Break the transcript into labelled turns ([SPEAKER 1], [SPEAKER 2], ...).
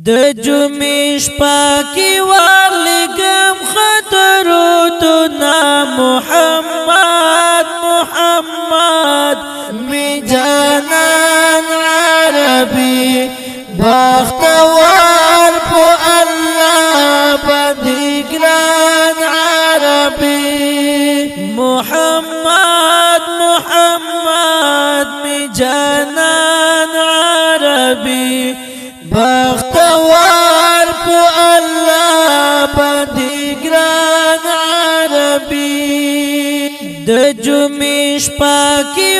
[SPEAKER 1] د جمیش پاکی والگم خطرو تو نا محمد محمد می جانان عربی بختوار پو اللہ بدگران عربی محمد محمد می جانان عربی بختوار پو اللہ بدگران عربی د جمیش پاکی